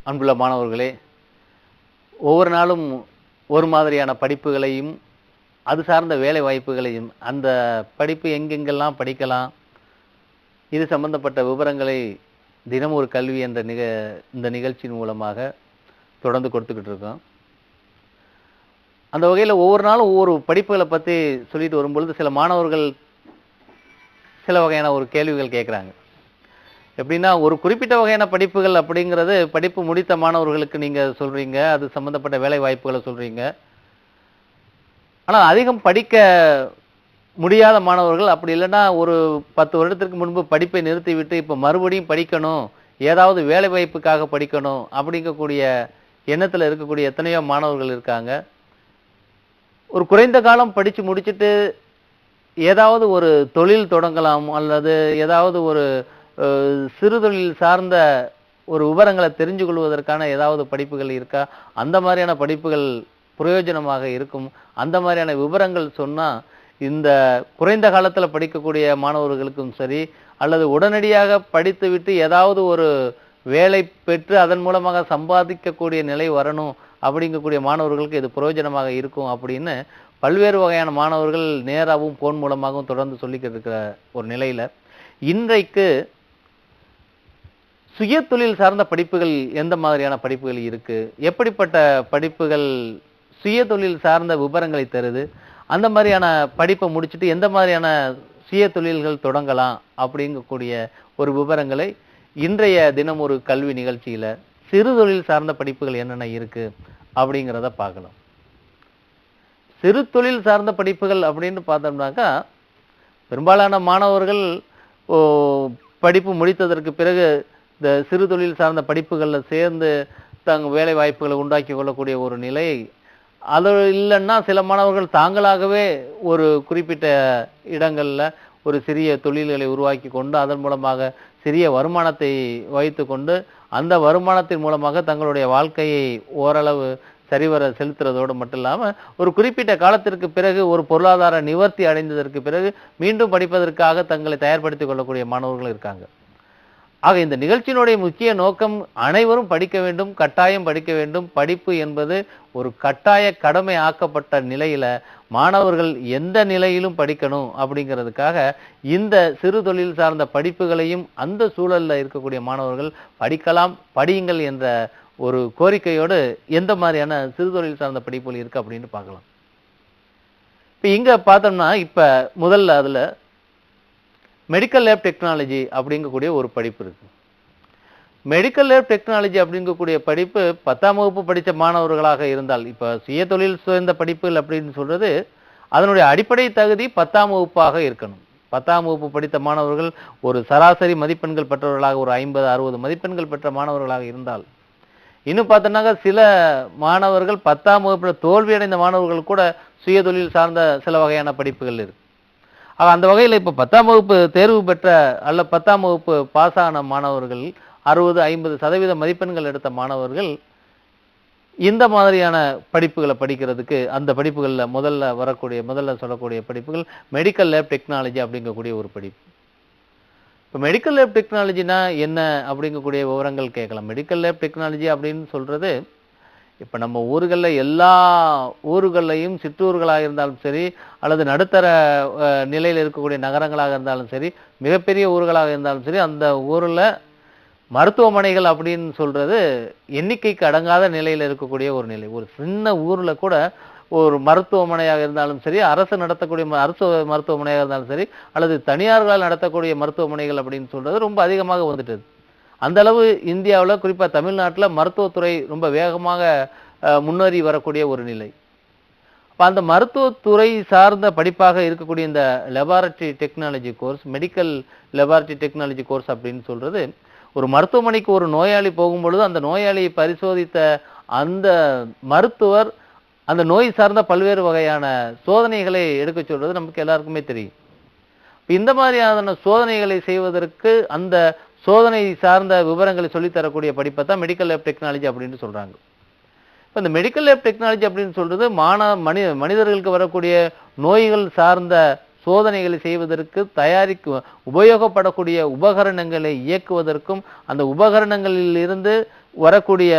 அன்புள்ள மாணவர்களே, ஒவ்வொரு நாளும் ஒரு மாதிரியான படிப்புகளையும், அது சார்ந்த வேலை வாய்ப்புகளையும், அந்த படிப்பு எங்கெங்கெல்லாம் படிக்கலாம், இது சம்பந்தப்பட்ட விவரங்களை தினம் ஒரு கல்வி என்ற இந்த நிகழ்ச்சியின் மூலமாக தொடர்ந்து கொடுத்துக்கிட்டு இருக்கோம். அந்த வகையில் ஒவ்வொரு நாளும் ஒவ்வொரு படிப்புகளை பற்றி சொல்லிட்டு வரும்பொழுது சில மாணவர்கள் சில வகையான ஒரு கேள்விகள் கேட்குறாங்க. எப்படின்னா, ஒரு குறிப்பிட்ட வகையான படிப்புகள் அப்படிங்கிறது படிப்பு முடித்த மாணவர்களுக்கு நீங்க சொல்றீங்க, அது சம்பந்தப்பட்ட வேலை வாய்ப்புகளை சொல்றீங்க. ஆனா அதிகம் படிக்க முடியாத மாணவர்கள், அப்படி இல்லைன்னா ஒரு 10 வருடத்திற்கு முன்பு படிப்பை நிறுத்திவிட்டு இப்போ மறுபடியும் படிக்கணும், ஏதாவது வேலை வாய்ப்புக்காக படிக்கணும் அப்படிங்கக்கூடிய எண்ணத்தில் இருக்கக்கூடிய எத்தனையோ மாணவர்கள் இருக்காங்க. ஒரு குறைந்த காலம் படித்து முடிச்சுட்டு ஏதாவது ஒரு தொழில் தொடங்கலாம், அல்லது ஏதாவது ஒரு சிறு தொழில் சார்ந்த ஒரு விவரங்களை தெரிஞ்சு கொள்வதற்கான ஏதாவது படிப்புகள் இருக்கா? அந்த மாதிரியான படிப்புகள் பிரயோஜனமாக இருக்கும். அந்த மாதிரியான விவரங்கள் சொன்னா இந்த குறைந்த காலத்தில் படிக்கக்கூடிய மாணவர்களுக்கும் சரி, அல்லது உடனடியாக படித்துவிட்டு ஏதாவது ஒரு வேலை பெற்று அதன் மூலமாக சம்பாதிக்கக்கூடிய நிலை வரணும் அப்படிங்கக்கூடிய மாணவர்களுக்கு இது பிரயோஜனமாக இருக்கும் அப்படின்னு பல்வேறு வகையான மாணவர்கள் நேராகவும் போன் மூலமாகவும் தொடர்ந்து சொல்லிக்கிட்டு இருக்கிற ஒரு நிலையில இன்றைக்கு சுய தொழில் சார்ந்த படிப்புகள் எந்த மாதிரியான படிப்புகள் இருக்கு, எப்படிப்பட்ட படிப்புகள் சுய தொழில் சார்ந்த விவரங்களை தருது, அந்த மாதிரியான படிப்பை முடிச்சுட்டு எந்த மாதிரியான சுய தொழில்கள் தொடங்கலாம் அப்படிங்கக்கூடிய ஒரு விவரங்களை இன்றைய தினம் ஒரு கல்வி நிகழ்ச்சியில சிறு தொழில் சார்ந்த படிப்புகள் என்னென்ன இருக்கு அப்படிங்கிறத பார்க்கலாம். சிறு தொழில் சார்ந்த படிப்புகள் அப்படின்னு பார்த்தோம்னாக்கா, பெரும்பாலான மாணவர்கள் படிப்பு முடித்ததற்கு பிறகு இந்த சிறு தொழில் சார்ந்த படிப்புகளில் சேர்ந்து தங்கள் வேலை வாய்ப்புகளை உண்டாக்கி கொள்ளக்கூடிய ஒரு நிலை. அது இல்லைன்னா சில மாணவர்கள் தாங்களாகவே ஒரு குறிப்பிட்ட இடங்களில் ஒரு சிறிய தொழில்களை உருவாக்கி கொண்டு அதன் மூலமாக சிறிய வருமானத்தை வைத்து கொண்டு அந்த வருமானத்தின் மூலமாக தங்களுடைய வாழ்க்கையை ஓரளவு சரிவர செலுத்துறதோடு மட்டும் இல்லாமல் ஒரு குறிப்பிட்ட காலத்திற்கு பிறகு ஒரு பொருளாதார நிவர்த்தி அடைந்ததற்கு பிறகு மீண்டும் படிப்பதற்காக தங்களை தயார்படுத்திக் கொள்ளக்கூடிய மாணவர்கள் இருக்காங்க. ஆக இந்த நிகழ்ச்சியினுடைய முக்கிய நோக்கம் அனைவரும் படிக்க வேண்டும், கட்டாயம் படிக்க வேண்டும். படிப்பு என்பது ஒரு கட்டாய கடமை ஆக்கப்பட்ட நிலையில மாணவர்கள் எந்த நிலையிலும் படிக்கணும் அப்படிங்கிறதுக்காக இந்த சிறு தொழில் சார்ந்த படிப்புகளையும் அந்த சூழல்ல இருக்கக்கூடிய மாணவர்கள் படிக்கலாம், படியுங்கள் என்ற ஒரு கோரிக்கையோடு எந்த மாதிரியான சிறு தொழில் சார்ந்த படிப்புகள் இருக்கு அப்படின்னு பார்க்கலாம். இப்ப இங்க பார்த்தோம்னா இப்ப முதல்ல அதுல மெடிக்கல் லேப் டெக்னாலஜி அப்படிங்கக்கூடிய ஒரு படிப்பு இருக்கு. மெடிக்கல் லேப் டெக்னாலஜி அப்படிங்கக்கூடிய படிப்பு 10ஆம் வகுப்பு படித்த மாணவர்களாக இருந்தால், இப்ப சுய தொழில் சேர்ந்த படிப்புகள் அப்படின்னு சொல்றது அதனுடைய அடிப்படை தகுதி 10ஆம் வகுப்பாக இருக்கணும். 10ஆம் வகுப்பு படித்த மாணவர்கள் ஒரு சராசரி மதிப்பெண்கள் பெற்றவர்களாக ஒரு 50-60 மதிப்பெண்கள் பெற்ற மாணவர்களாக இருந்தால், இன்னும் பார்த்தோம்னாக்க சில மாணவர்கள் 10ஆம் வகுப்பில் தோல்வியடைந்த மாணவர்கள் கூட சுய தொழில் சார்ந்த சில வகையான படிப்புகள் இருக்கு. அந்த வகையில் இப்போ 10ஆம் வகுப்பு தேர்வு பெற்ற அல்ல 10ஆம் வகுப்பு பாஸ் ஆன மாணவர்கள் 60-50% மதிப்பெண்கள் எடுத்த மாணவர்கள் இந்த மாதிரியான படிப்புகளை படிக்கிறதுக்கு அந்த படிப்புகளில் முதல்ல சொல்லக்கூடிய படிப்புகள் மெடிக்கல் லேப் டெக்னாலஜி அப்படிங்கக்கூடிய ஒரு படிப்பு. இப்போ மெடிக்கல் லேப் டெக்னாலஜினா என்ன அப்படிங்கக்கூடிய விவரங்கள் கேட்கலாம். மெடிக்கல் லேப் டெக்னாலஜி அப்படின்னு சொல்றது இப்போ நம்ம ஊர்களில் எல்லா ஊர்களையும் சிற்றூர்களாக இருந்தாலும் சரி, அல்லது நடுத்தர நிலையில் இருக்கக்கூடிய நகரங்களாக இருந்தாலும் சரி, மிகப்பெரிய ஊர்களாக இருந்தாலும் சரி, அந்த ஊரில் மருத்துவமனைகள் அப்படின்னு சொல்றது எண்ணிக்கைக்கு அடங்காத நிலையில் இருக்கக்கூடிய ஒரு நிலை. ஒரு சின்ன ஊரில் கூட ஒரு மருத்துவமனையாக இருந்தாலும் சரி, அரசு நடத்தக்கூடிய அரசு மருத்துவமனையாக இருந்தாலும் சரி, அல்லது தனியார்களால் நடத்தக்கூடிய மருத்துவமனைகள் அப்படின்னு சொல்றது ரொம்ப அதிகமாக வந்துட்டது. அந்த அளவு இந்தியாவில் குறிப்பாக தமிழ்நாட்டில் மருத்துவத்துறை ரொம்ப வேகமாக முன்னேறி வரக்கூடிய ஒரு நிலை. அப்போ அந்த மருத்துவத்துறை சார்ந்த படிப்பாக இருக்கக்கூடிய இந்த laboratory technology course, medical laboratory technology course அப்படின்னு சொல்றது ஒரு மருத்துவமனைக்கு ஒரு நோயாளி போகும்பொழுது அந்த நோயாளியை பரிசோதித்த அந்த மருத்துவர் அந்த நோய் சார்ந்த பல்வேறு வகையான சோதனைகளை எடுக்க சொல்றது நமக்கு எல்லாருக்குமே தெரியும். இந்த மாதிரியான சோதனைகளை செய்வதற்கு அந்த சோதனை சார்ந்த விவரங்களை சொல்லித்தரக்கூடிய படிப்பை தான் மெடிக்கல் லேப் டெக்னாலஜி அப்படின்னு சொல்றாங்க. இப்போ இந்த மெடிக்கல் லேப் டெக்னாலஜி அப்படின்னு சொல்றது மனிதர்களுக்கு வரக்கூடிய நோய்கள் சார்ந்த சோதனைகளை செய்வதற்கு உபயோகப்படக்கூடிய உபகரணங்களை இயக்குவதற்கும் அந்த உபகரணங்களில் இருந்து வரக்கூடிய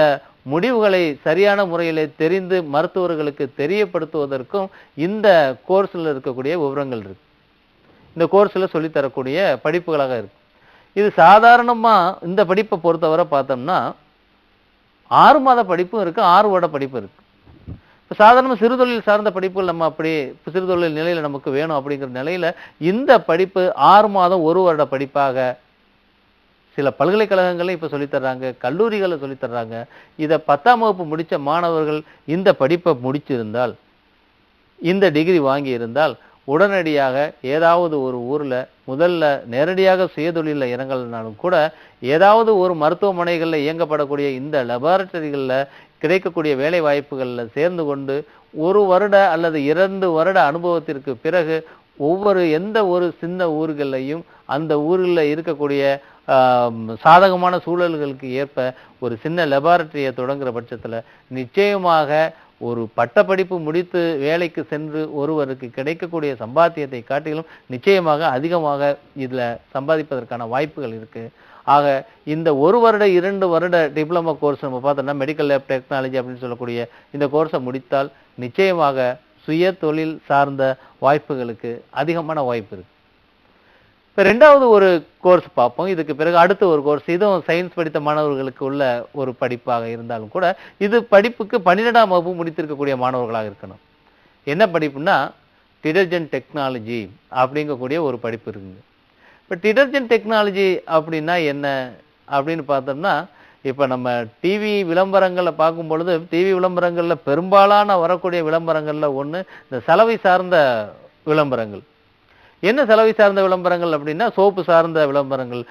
முடிவுகளை சரியான முறையிலே தெரிந்து மருத்துவர்களுக்கு தெரியப்படுத்துவதற்கும் இந்த கோர்ஸ்ல இருக்கக்கூடிய விவரங்கள் இருக்கு. இந்த கோர்ஸ்ல சொல்லித் தரக்கூடிய படிப்புகளாக இருக்கு. இது சாதாரணமா இந்த படிப்பை பொறுத்தவரை பார்த்தோம்னா 6 மாத படிப்பும் இருக்கு, 6 வருட படிப்பு இருக்கு. இப்போ சாதாரண சிறுதொழில் சார்ந்த படிப்புகள் நம்ம அப்படி சிறுதொழில் நிலையில நமக்கு வேணும் அப்படிங்கிற நிலையில இந்த படிப்பு 6 மாதம் 1 வருட படிப்பாக சில பல்கலைக்கழகங்களே இப்போ சொல்லித் தர்றாங்க, கல்லூரிகளை சொல்லித் தர்றாங்க. இதை 10ஆம் வகுப்பு முடிச்ச மாணவர்கள் இந்த படிப்பை முடிச்சிருந்தால், இந்த டிகிரி வாங்கி இருந்தால் உடனடியாக ஏதாவது ஒரு ஊர்ல முதல்ல நேரடியாக சுயதொழில இறங்கலனாலும் கூட ஏதாவது ஒரு மருத்துவமனைகளில் இயங்கப்படக்கூடிய இந்த லெபார்டரிகளில் கிடைக்கக்கூடிய வேலை வாய்ப்புகள்ல சேர்ந்து கொண்டு 1 வருட அல்லது 2 வருட அனுபவத்திற்கு பிறகு எந்த ஒரு சின்ன ஊர்களையும் அந்த ஊரில் இருக்கக்கூடிய சாதகமான சூழல்களுக்கு ஏற்ப ஒரு சின்ன லெபார்டரியை தொடங்குற பட்சத்துல நிச்சயமாக ஒரு பட்டப்படிப்பு முடித்து வேலைக்கு சென்று ஒருவருக்கு கிடைக்கக்கூடிய சம்பாத்தியத்தை காட்டிலும் நிச்சயமாக அதிகமாக இதுல சம்பாதிப்பதற்கான வாய்ப்புகள் இருக்கு. ஆக இந்த 1 வருட 2 வருட டிப்ளமோ கோர்ஸ் நம்ம பார்த்தோம்னா மெடிக்கல் லேப் டெக்னாலஜி அப்படின்னு சொல்லக்கூடிய இந்த கோர்ஸை முடித்தால் நிச்சயமாக சுய தொழில் சார்ந்த வாய்ப்புகளுக்கு அதிகமான வாய்ப்பு இருக்கு. இப்போ 2வது ஒரு கோர்ஸ் பார்ப்போம். இதுக்கு பிறகு அடுத்த ஒரு கோர்ஸ், இதுவும் சயின்ஸ் படித்த மாணவர்களுக்கு உள்ள ஒரு படிப்பாக இருந்தாலும் கூட இது படிப்புக்கு 12ஆம் வகுப்பு முடித்திருக்கக்கூடிய மாணவர்களாக இருக்கணும். என்ன படிப்புனா டிடர்ஜென்ட் டெக்னாலஜி அப்படிங்கக்கூடிய ஒரு படிப்பு இருக்குங்க. இப்போ டிடர்ஜென்ட் டெக்னாலஜி அப்படின்னா என்ன அப்படின்னு பார்த்தோம்னா, இப்போ நம்ம டிவி விளம்பரங்களை பார்க்கும் பொழுது டிவி விளம்பரங்களில் பெரும்பாலான வரக்கூடிய விளம்பரங்களில் ஒன்று இந்த சலவை சார்ந்த விளம்பரங்கள். என்ன சலவை சார்ந்த விளம்பரங்கள் அப்படின்னா சோப்பு சார்ந்த விளம்பரங்கள்,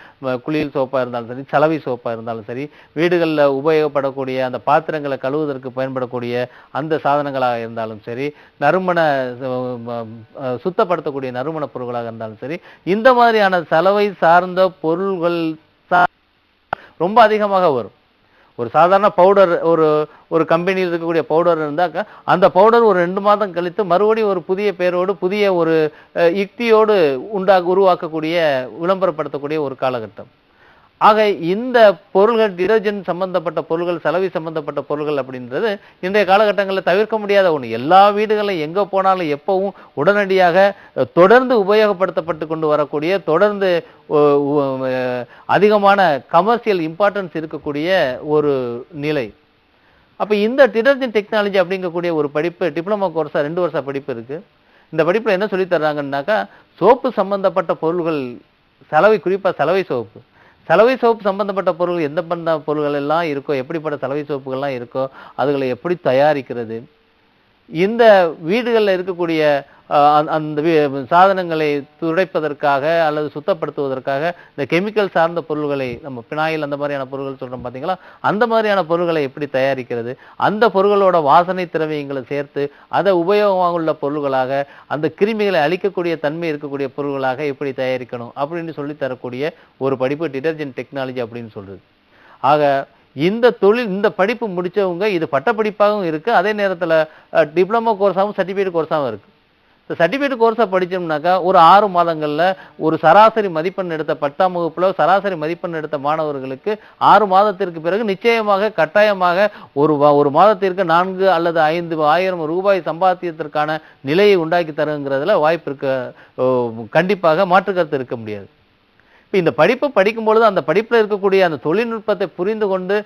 குளியல் சோப்பாக இருந்தாலும் சரி, சலவை சோப்பாக இருந்தாலும் சரி, வீடுகளில் உபயோகப்படக்கூடிய அந்த பாத்திரங்களை கழுவுவதற்கு பயன்படக்கூடிய அந்த சாதனங்களாக இருந்தாலும் சரி, நறுமண சுத்தப்படுத்தக்கூடிய நறுமண பொருட்களாக இருந்தாலும் சரி, இந்த மாதிரியான சலவை சார்ந்த பொருள்கள் ரொம்ப அதிகமாக வரும். ஒரு சாதாரண பவுடர் ஒரு கம்பெனியில் இருக்கக்கூடிய பவுடர் இருந்தாக்க அந்த பவுடர் ஒரு 2 மாதம் கழித்து மறுபடியும் ஒரு புதிய பேரோடு புதிய ஒரு யுக்தியோடு உருவாக்கக்கூடிய விளம்பரப்படுத்தக்கூடிய ஒரு காலகட்டம். ஆக இந்த பொருள்கள் டிடர்ஜென்ட் சம்பந்தப்பட்ட பொருள்கள், சலவை சம்பந்தப்பட்ட பொருள்கள் அப்படின்றது இன்றைய காலகட்டங்களில் தவிர்க்க முடியாத ஒன்று. எல்லா வீடுகளிலும் எங்கே போனாலும் எப்பவும் உடனடியாக தொடர்ந்து உபயோகப்படுத்தப்பட்டு கொண்டு வரக்கூடிய, தொடர்ந்து அதிகமான கமர்ஷியல் இம்பார்ட்டன்ஸ் இருக்கக்கூடிய ஒரு நிலை. அப்போ இந்த டிடர்ஜென்ட் டெக்னாலஜி அப்படிங்கக்கூடிய ஒரு படிப்பு டிப்ளமோ கோர்ஸாக 2 வருஷ படிப்பு இருக்கு. இந்த படிப்பில் என்ன சொல்லி தர்றாங்கன்னாக்கா சோப்பு சம்பந்தப்பட்ட பொருள்கள், குறிப்பாக சலவை சோப்பு சம்பந்தப்பட்ட பொருள்கள் எந்த பண்ண பொருள்கள் எல்லாம் இருக்கோ, எப்படிப்பட்ட சலவை சோப்புகள்லாம் இருக்கோ, அதுகளை எப்படி தயாரிக்கிறது, இந்த வீடுகளில் இருக்கக்கூடிய அந்த சாதனங்களை துடைப்பதற்காக அல்லது சுத்தப்படுத்துவதற்காக இந்த கெமிக்கல் சார்ந்த பொருள்களை, நம்ம பினாயில் அந்த மாதிரியான பொருட்கள் சொல்றோம் பார்த்தீங்களா, அந்த மாதிரியான பொருள்களை எப்படி தயாரிக்கிறது, அந்த பொருள்களோட வாசனை திரவியங்களை சேர்த்து அதை உபயோகமாக உள்ள பொருள்களாக, அந்த கிருமிகளை அழிக்கக்கூடிய தன்மை இருக்கக்கூடிய பொருள்களாக எப்படி தயாரிக்கணும் அப்படின்னு சொல்லி தரக்கூடிய ஒரு படிப்பு டிடர்ஜென்ட் டெக்னாலஜி அப்படின்னு சொல்றது. ஆக இந்த படிப்பு முடிச்சவங்க இது பட்டப்படிப்பாகவும் இருக்கு, அதே நேரத்தில் டிப்ளமோ கோர்ஸாகவும் சர்டிஃபிகேட் கோர்ஸாகவும் இருக்கு. சர்டிஃபிகேட் கோர்ஸை படிச்சோம்னாக்கா ஒரு 6 மாதங்கள்ல ஒரு சராசரி மதிப்பெண் எடுத்த 10ஆம் வகுப்புல சராசரி மதிப்பெண் எடுத்த மாணவர்களுக்கு 6 மாதத்திற்கு பிறகு நிச்சயமாக கட்டாயமாக ஒரு மாதத்திற்கு 4 அல்லது 5,000 ரூபாய் சம்பாத்தியத்திற்கான நிலையை உண்டாக்கி தருங்கிறதுல வாய்ப்பு இருக்க, கண்டிப்பாக மாற்று கருத்து இருக்க முடியாது. இப்போ இந்த படிப்பு படிக்கும் பொழுது அந்த படிப்பில் இருக்கக்கூடிய அந்த தொழில்நுட்பத்தை புரிந்து கொண்டு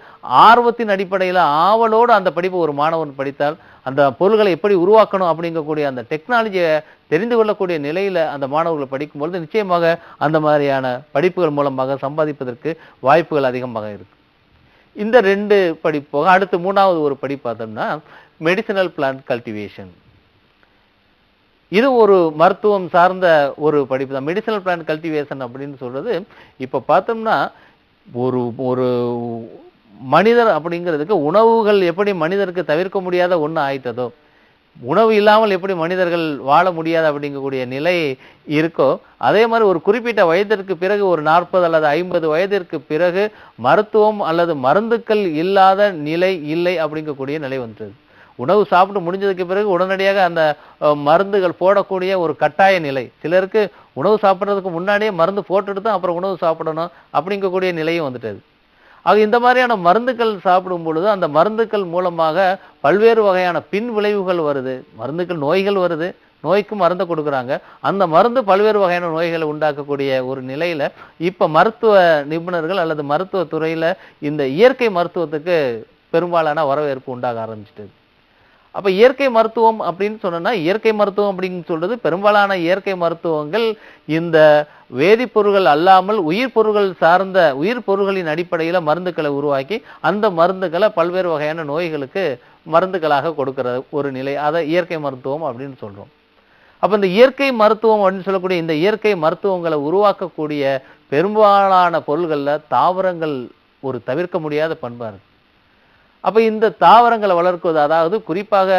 ஆர்வத்தின் அடிப்படையில் ஆவலோடு அந்த படிப்பு ஒரு மாணவன் படித்தால் அந்த பொருள்களை எப்படி உருவாக்கணும் அப்படிங்கக்கூடிய அந்த டெக்னாலஜியை தெரிந்து கொள்ளக்கூடிய நிலையில் அந்த மாணவர்கள் படிக்கும்பொழுது நிச்சயமாக அந்த மாதிரியான படிப்புகள் மூலமாக சம்பாதிப்பதற்கு வாய்ப்புகள் அதிகமாக இருக்கு. இந்த 2 படிப்பு அடுத்து 3வது ஒரு படிப்பு பார்த்தோம்னா மெடிசினல் பிளான்ட் கல்டிவேஷன். இது ஒரு மருத்துவம் சார்ந்த ஒரு படிப்பு தான். மெடிசினல் பிளான்ட் கல்டிவேஷன் அப்படின்னு சொல்றது இப்போ பார்த்தோம்னா ஒரு மனிதர் அப்படிங்கிறதுக்கு உணவுகள் எப்படி மனிதருக்கு தவிர்க்க முடியாத ஒன்று ஆயிட்டதோ, உணவு இல்லாமல் எப்படி மனிதர்கள் வாழ முடியாது அப்படிங்கக்கூடிய நிலை இருக்கோ, அதே மாதிரி ஒரு குறிப்பிட்ட வயதிற்கு பிறகு ஒரு 40 அல்லது 50 வயதிற்கு பிறகு மருத்துவம் அல்லது மருந்துக்கள் இல்லாத நிலை இல்லை அப்படிங்கக்கூடிய நிலை வந்தது. உணவு சாப்பிட்டு முடிஞ்சதுக்கு பிறகு உடனடியாக அந்த மருந்துகள் போடக்கூடிய ஒரு கட்டாய நிலை, சிலருக்கு உணவு சாப்பிட்றதுக்கு முன்னாடியே மருந்து போட்டுட்டு தான் அப்புறம் உணவு சாப்பிடணும் அப்படிங்கக்கூடிய நிலையும் வந்துட்டது. ஆக இந்த மாதிரியான மருந்துகள் சாப்பிடும் பொழுது அந்த மருந்துகள் மூலமாக பல்வேறு வகையான பின் விளைவுகள் வருது. மருந்துகள் நோய்கள் வருது. நோய்க்கு மருந்தை கொடுக்குறாங்க. அந்த மருந்து பல்வேறு வகையான நோய்களை உண்டாக்கக்கூடிய ஒரு நிலையில இப்ப மருத்துவ நிபுணர்கள் அல்லது மருத்துவ துறையில இந்த இயற்கை மருத்துவத்துக்கு பெரும்பாலான வரவேற்பு உண்டாக ஆரம்பிச்சிட்டது. அப்ப இயற்கை மருத்துவம் அப்படின்னு சொன்னா இயற்கை மருத்துவம் அப்படின்னு சொல்றது பெரும்பாலான இயற்கை மருத்துவங்கள் இந்த வேதிப்பொருள்கள் அல்லாமல் உயிர் பொருள்கள் சார்ந்த உயிர் பொருள்களின் அடிப்படையில மருந்துகளை உருவாக்கி அந்த மருந்துகளை பல்வேறு வகையான நோய்களுக்கு மருந்துகளாக கொடுக்கிற ஒரு நிலை அதை இயற்கை மருத்துவம் அப்படின்னு சொல்றோம். அப்ப இந்த இயற்கை மருத்துவம் அப்படின்னு சொல்லக்கூடிய இந்த இயற்கை மருத்துவங்களை உருவாக்கக்கூடிய பெரும்பாலான பொருள்கள்ல தாவரங்கள் ஒரு தவிர்க்க முடியாத பண்பா இருக்கு. அப்ப இந்த தாவரங்களை வளர்க்குவது அதாவது குறிப்பாக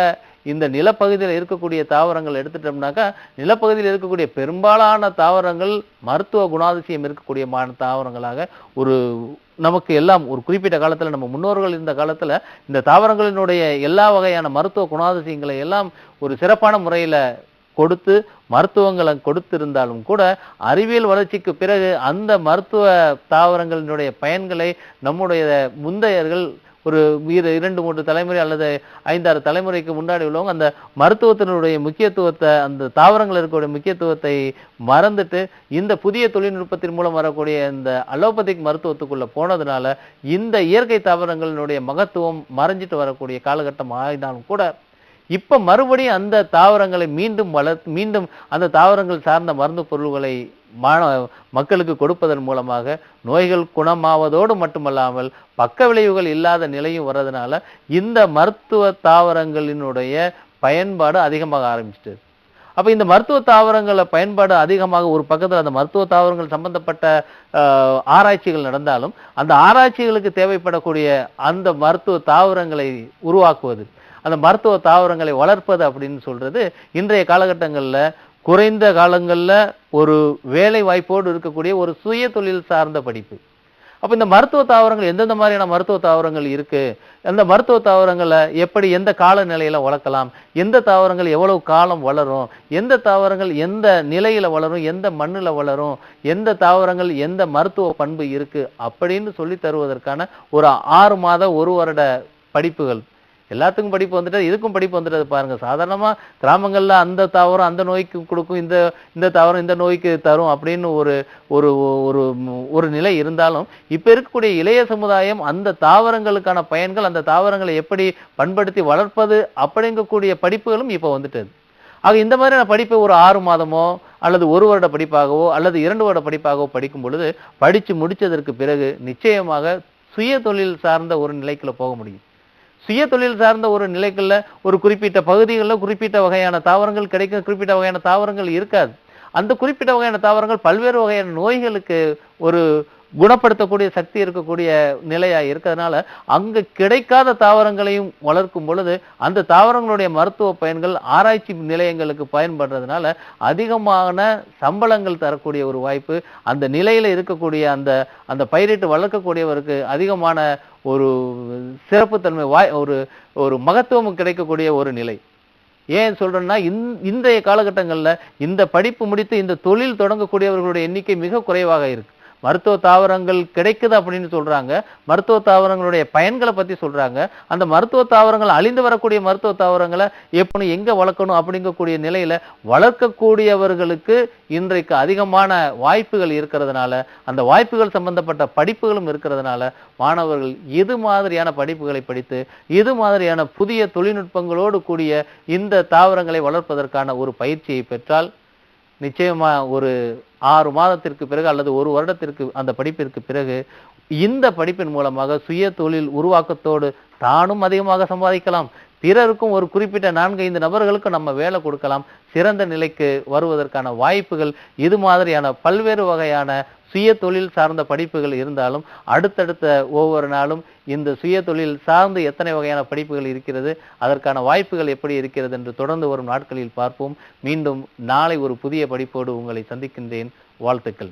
இந்த நிலப்பகுதியில் இருக்கக்கூடிய தாவரங்கள் எடுத்துட்டோம்னாக்கா நிலப்பகுதியில் இருக்கக்கூடிய பெரும்பாலான தாவரங்கள் மருத்துவ குணாதிசயம் இருக்கக்கூடிய தாவரங்களாக ஒரு நமக்கு எல்லாம் ஒரு குறிப்பிட்ட காலத்துல நம்ம முன்னோர்கள் இருந்த காலத்துல இந்த தாவரங்களினுடைய எல்லா வகையான மருத்துவ குணாதிசயங்களை எல்லாம் ஒரு சிறப்பான முறையில கொடுத்து மருத்துவங்களை கொடுத்திருந்தாலும் கூட அறிவியல் வளர்ச்சிக்கு பிறகு அந்த மருத்துவ தாவரங்களினுடைய பயன்களை நம்முடைய முந்தையர்கள் ஒரு 2-3 தலைமுறை அல்லது 5-6 தலைமுறைக்கு முன்னாடி உள்ளவங்க அந்த மருத்துவத்தினுடைய முக்கியத்துவத்தை அந்த தாவரங்கள் இருக்கக்கூடிய முக்கியத்துவத்தை மறந்துட்டு இந்த புதிய தொழில்நுட்பத்தின் மூலம் வரக்கூடிய இந்த அலோபதிக் மருத்துவத்துக்குள்ள போனதுனால இந்த இயற்கை தாவரங்களினுடைய மகத்துவம் மறைஞ்சிட்டு வரக்கூடிய காலகட்டம் ஆயினாலும் கூட இப்ப மறுபடியும் அந்த தாவரங்களை மீண்டும் அந்த தாவரங்கள் சார்ந்த மருந்து பொருள்களை மக்களுக்கு கொடுப்பதன் மூலமாக நோய்கள் குணமாவதோடு மட்டுமல்லாமல் பக்க விளைவுகள் இல்லாத நிலையும் வர்றதுனால இந்த மருத்துவ தாவரங்களினுடைய பயன்பாடு அதிகமாக ஆரம்பிச்சிட்டு. அப்ப இந்த மருத்துவ தாவரங்கள பயன்பாடு அதிகமாக ஒரு பக்கத்துல அந்த மருத்துவ தாவரங்கள் சம்பந்தப்பட்ட ஆராய்ச்சிகள் நடந்தாலும் அந்த ஆராய்ச்சிகளுக்கு தேவைப்படக்கூடிய அந்த மருத்துவ தாவரங்களை உருவாக்குவது அந்த மருத்துவ தாவரங்களை வளர்ப்பது அப்படின்னு சொல்றது இன்றைய காலகட்டங்கள்ல குறைந்த காலங்கள்ல ஒரு வேலை வாய்ப்போடு இருக்கக்கூடிய ஒரு சுய தொழில் சார்ந்த படிப்பு. அப்ப இந்த மருத்துவ தாவரங்கள் எந்தெந்த மாதிரியான மருத்துவ தாவரங்கள் இருக்கு, அந்த மருத்துவ தாவரங்களை எப்படி எந்த காலநிலையில வளர்க்கலாம், எந்த தாவரங்கள் எவ்வளவு காலம் வளரும், எந்த தாவரங்கள் எந்த நிலையில வளரும், எந்த மண்ணுல வளரும், எந்த தாவரங்கள் எந்த மருத்துவ பண்பு இருக்கு அப்படின்னு சொல்லி தருவதற்கான ஒரு 6 மாத 1 வருட படிப்புகள். எல்லாத்துக்கும் படிப்பு வந்துட்டு இதுக்கும் படிப்பு வந்துட்டு பாருங்க. சாதாரணமா கிராமங்கள்ல அந்த தாவரம் அந்த நோய்க்கு கொடுக்கும், இந்த தாவரம் இந்த நோய்க்கு தரும் அப்படின்னு ஒரு ஒரு ஒரு நிலை இருந்தாலும் இப்ப இருக்கக்கூடிய இளைய சமுதாயம் அந்த தாவரங்களுக்கான பயன்கள் அந்த தாவரங்களை எப்படி பண்படுத்தி வளர்ப்பது அப்படிங்கக்கூடிய படிப்புகளும் இப்ப வந்துட்டது. ஆக இந்த மாதிரியான படிப்பை ஒரு 6 மாதமோ அல்லது 1 வருட படிப்பாகவோ அல்லது 2 வருட படிப்பாகவோ படிக்கும் பொழுது படிச்சு முடிச்சதற்கு பிறகு நிச்சயமாக சுய தொழில் சார்ந்த ஒரு நிலைக்குள்ள போக முடியும். சுய தொழில் சார்ந்த ஒரு நிலைக்குள்ள ஒரு குறிப்பிட்ட பகுதிகளில் குறிப்பிட்ட வகையான தாவரங்கள் கிடைக்கும், குறிப்பிட்ட வகையான தாவரங்கள் இருக்காது. அந்த குறிப்பிட்ட வகையான தாவரங்கள் பல்வேறு வகையான நோய்களுக்கு ஒரு குணப்படுத்தக்கூடிய சக்தி இருக்கக்கூடிய நிலையா இருக்கிறதுனால அங்க கிடைக்காத தாவரங்களையும் வளர்க்கும் பொழுது அந்த தாவரங்களுடைய மருத்துவ பயன்கள் ஆராய்ச்சி நிலையங்களுக்கு பயன்படுறதுனால அதிகமான சம்பளங்கள் தரக்கூடிய ஒரு வாய்ப்பு அந்த நிலையில இருக்கக்கூடிய அந்த அந்த பயிரிட்டு வளர்க்கக்கூடியவருக்கு அதிகமான ஒரு சிறப்புத்தன்மை ஒரு ஒரு மகத்துவம் கிடைக்கக்கூடிய ஒரு நிலை. ஏன் சொல்றேன்னா இன்றைய காலகட்டங்கள்ல இந்த படிப்பு முடித்து இந்த தொழில் தொடங்கக்கூடியவர்களுடைய எண்ணிக்கை மிக குறைவாக இருக்கு. மருத்துவ தாவரங்கள் கிடைக்குது அப்படின்னு சொல்றாங்க, மருத்துவ தாவரங்களுடைய பயன்களை பத்தி சொல்றாங்க. அந்த மருத்துவ தாவரங்கள் அழிந்து வரக்கூடிய மருத்துவ தாவரங்களை எப்படி எங்க வளர்க்கணும் அப்படிங்கக்கூடிய நிலையில வளர்க்கக்கூடியவர்களுக்கு இன்றைக்கு அதிகமான வாய்ப்புகள் இருக்கிறதுனால அந்த வாய்ப்புகள் சம்பந்தப்பட்ட படிப்புகளும் இருக்கிறதுனால மாணவர்கள் இது மாதிரியான படிப்புகளை படித்து இது மாதிரியான புதிய தொழில்நுட்பங்களோடு கூடிய இந்த தாவரங்களை வளர்ப்பதற்கான ஒரு பயிற்சியை பெற்றால் நிச்சயமா ஒரு 6 மாதத்திற்கு பிறகு அல்லது 1 வருடத்திற்கு அந்த படிப்பிற்கு பிறகு இந்த படிப்பின் மூலமாக சுய தொழில் உருவாக்கத்தோடு தானும் அதிகமாக சம்பாதிக்கலாம், பிறருக்கும் ஒரு குறிப்பிட்ட 4-5 நபர்களுக்கு நம்ம வேலை கொடுக்கலாம், சிறந்த நிலைக்கு வருவதற்கான வாய்ப்புகள் இது மாதிரியான பல்வேறு வகையான சுய தொழில் சார்ந்த படிப்புகள் இருந்தாலும் அடுத்தடுத்த ஒவ்வொரு நாளும் இந்த சுய தொழில் சார்ந்து எத்தனை வகையான படிப்புகள் இருக்கிறது, அதற்கான வாய்ப்புகள் எப்படி இருக்கிறது என்று தொடர்ந்து வரும் நாட்களில் பார்ப்போம். மீண்டும் நாளை ஒரு புதிய படிப்போடு உங்களை சந்திக்கின்றேன். வாழ்த்துக்கள்.